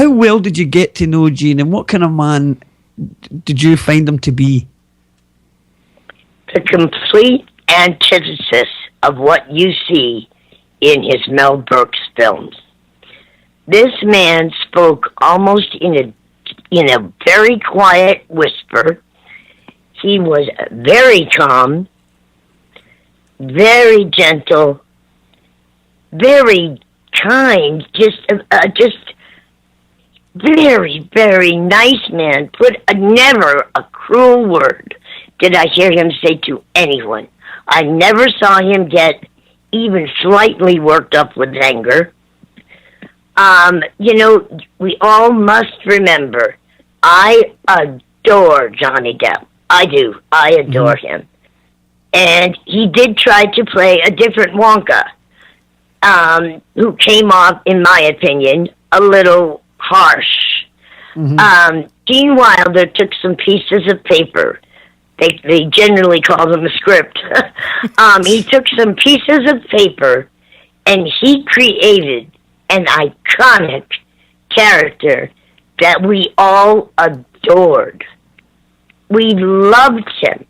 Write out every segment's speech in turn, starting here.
how well did you get to know Gene, and what kind of man did you find him to be? The complete antithesis of what you see in his Mel Brooks films. This man spoke almost in a very quiet whisper. He was very calm, very gentle, very kind, just very, very nice man. Never a cruel word did I hear him say to anyone. I never saw him get even slightly worked up with anger. We all must remember, I adore Johnny Depp. I do. I adore him. And he did try to play a different Wonka, who came off, in my opinion, a little harsh. Gene Wilder took some pieces of paper. They generally call them a script. He took some pieces of paper and he created an iconic character that we all adored. We loved him.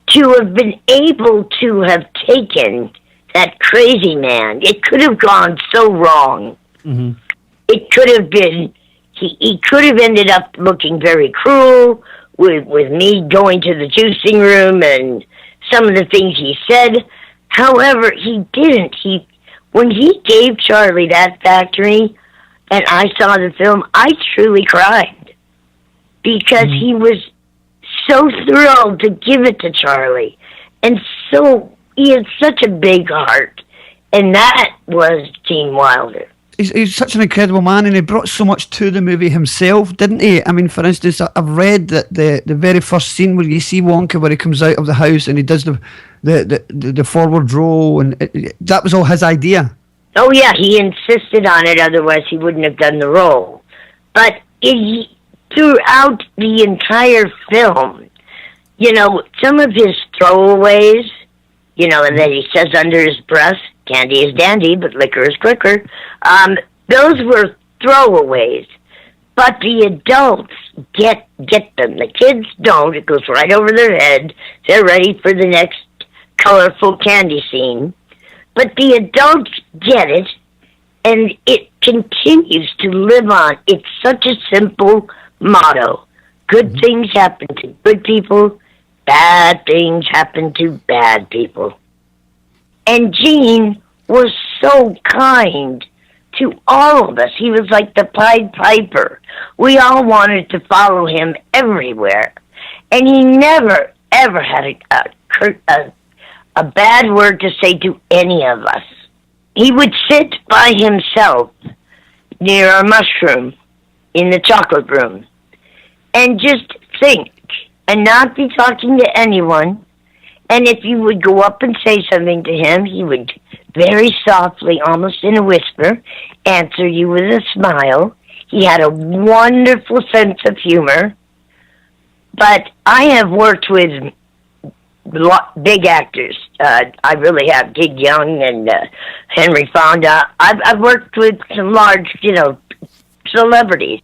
To have been able to have taken that crazy man, it could have gone so wrong. It could have been, he could have ended up looking very cruel with me going to the juicing room and some of the things he said. However, he didn't. When he gave Charlie that factory and I saw the film, I truly cried because he was so thrilled to give it to Charlie. And he had such a big heart. And that was Gene Wilder. He's such an incredible man, and he brought so much to the movie himself, didn't he? I mean, for instance, I've read that the very first scene where you see Wonka, where he comes out of the house and he does the forward roll, and that was all his idea. Oh yeah, he insisted on it, otherwise he wouldn't have done the role. But throughout the entire film, some of his throwaways, that he says under his breath, candy is dandy, but liquor is quicker. Those were throwaways. But the adults get them. The kids don't. It goes right over their head. They're ready for the next colorful candy scene. But the adults get it, and it continues to live on. It's such a simple motto. Good things happen to good people. Bad things happen to bad people. And Gene was so kind to all of us. He was like the Pied Piper. We all wanted to follow him everywhere. And he never, ever had a bad word to say to any of us. He would sit by himself near a mushroom in the chocolate room and just think and not be talking to anyone. And if you would go up and say something to him, he would very softly, almost in a whisper, answer you with a smile. He had a wonderful sense of humor. But I have worked with big actors. I really have. Gig Young and Henry Fonda. I've worked with some large, celebrities.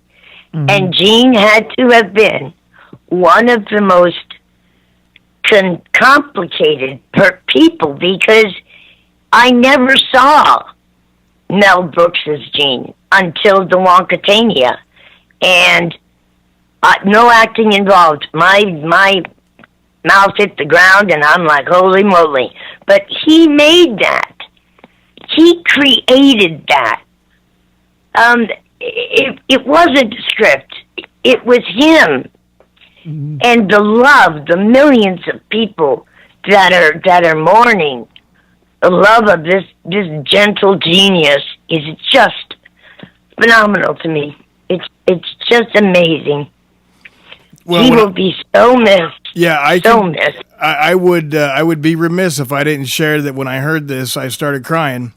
And Gene had to have been one of the most complicated people, because I never saw Mel Brooks's Gene until the Wonkatania, and no acting involved. My mouth hit the ground, and I'm like, holy moly! But he made that. He created that. It wasn't a script. It was him. And the love, the millions of people that are mourning, the love of this gentle genius is just phenomenal to me. It's just amazing. Well, he will be so missed. Yeah, missed. I would be remiss if I didn't share that when I heard this, I started crying.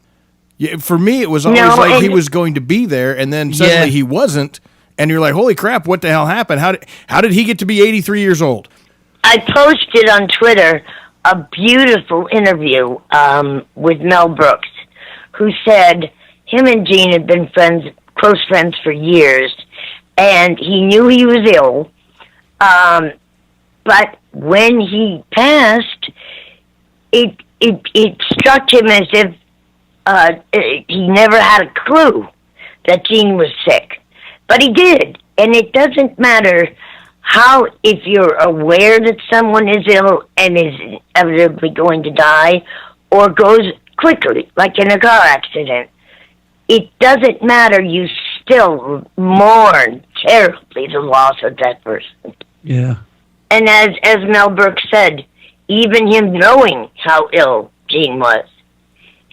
Yeah, for me, it was always he was going to be there, and then suddenly he wasn't. And you're like, holy crap, what the hell happened? How did he get to be 83 years old? I posted on Twitter a beautiful interview with Mel Brooks, who said him and Gene had been friends close friends for years, and he knew he was ill. But when he passed, it struck him as if he never had a clue that Gene was sick. But he did. And it doesn't matter how, if you're aware that someone is ill and is inevitably going to die, or goes quickly, like in a car accident. It doesn't matter. You still mourn terribly the loss of that person. Yeah. And as Mel Brooks said, even him knowing how ill Gene was,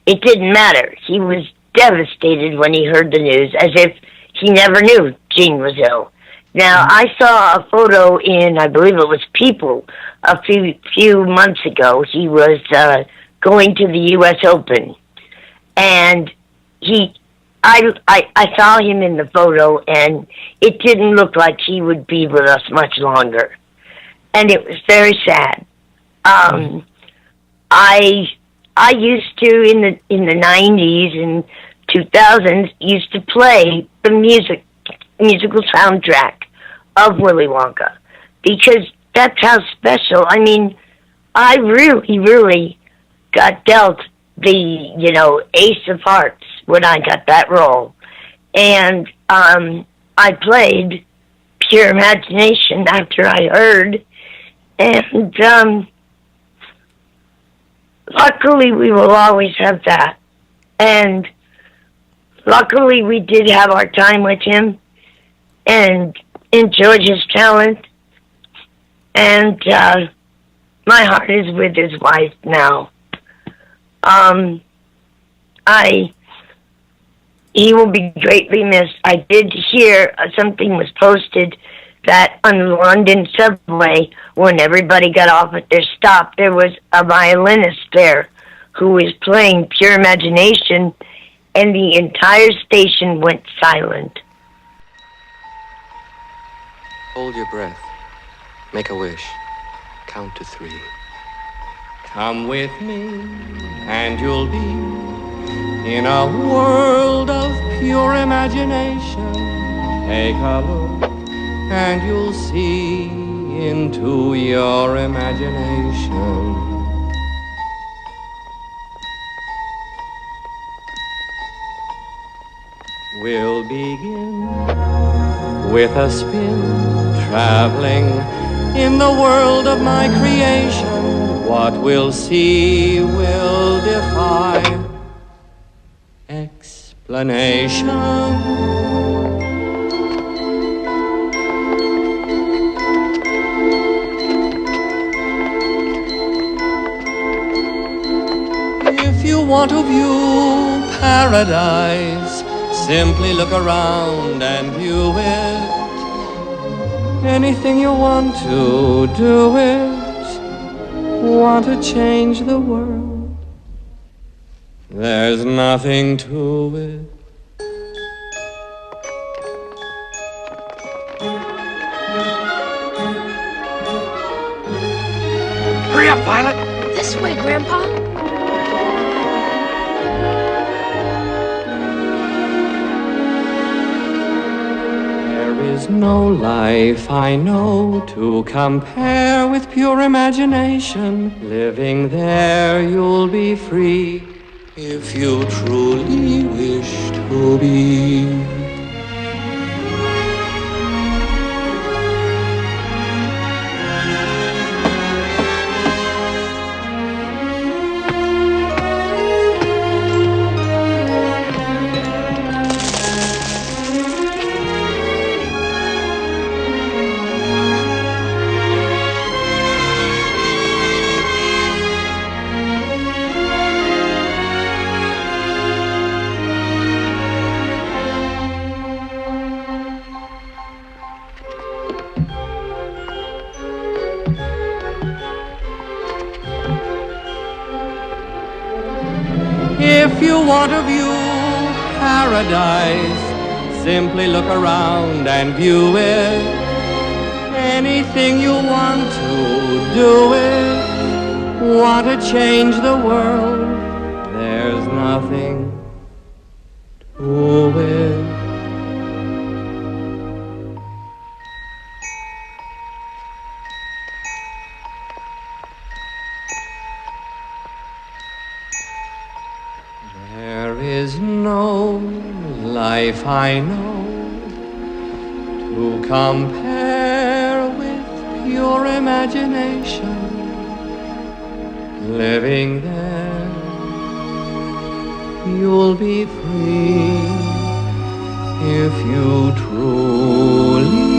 it didn't matter. He was devastated when he heard the news, as if he never knew Gene was ill. Now, I saw a photo in, I believe it was People, a few months ago. He was going to the U.S. Open, and I saw him in the photo, and it didn't look like he would be with us much longer, and it was very sad. I used to in the 90s and 2000s used to play the musical soundtrack of Willy Wonka, because that's how special. I mean, I really got dealt the Ace of Hearts when I got that role, and I played Pure Imagination after I heard, and luckily we will always have that, and luckily we did have our time with him and enjoyed his talent, and my heart is with his wife now. He will be greatly missed. I did hear something was posted that on the London subway, when everybody got off at their stop, there was a violinist there who was playing Pure Imagination, and the entire station went silent. Hold your breath. Make a wish. Count to 3. Come with me, and you'll be in a world of pure imagination. Take a look, and you'll see into your imagination. We'll begin with a spin, traveling in the world of my creation. What we'll see will defy explanation. If you want to view paradise, simply look around and view it. Anything you want to do it. Want to change the world, there's nothing to it. Hurry up, Violet! This way, Grandpa. There's no life I know to compare with pure imagination. Living there you'll be free if you truly wish to be. If you want to view paradise, simply look around and view it. Anything you want to do it. Want to change the world, there's nothing to it. no life I know to compare with pure imagination. Living there, you'll be free if you truly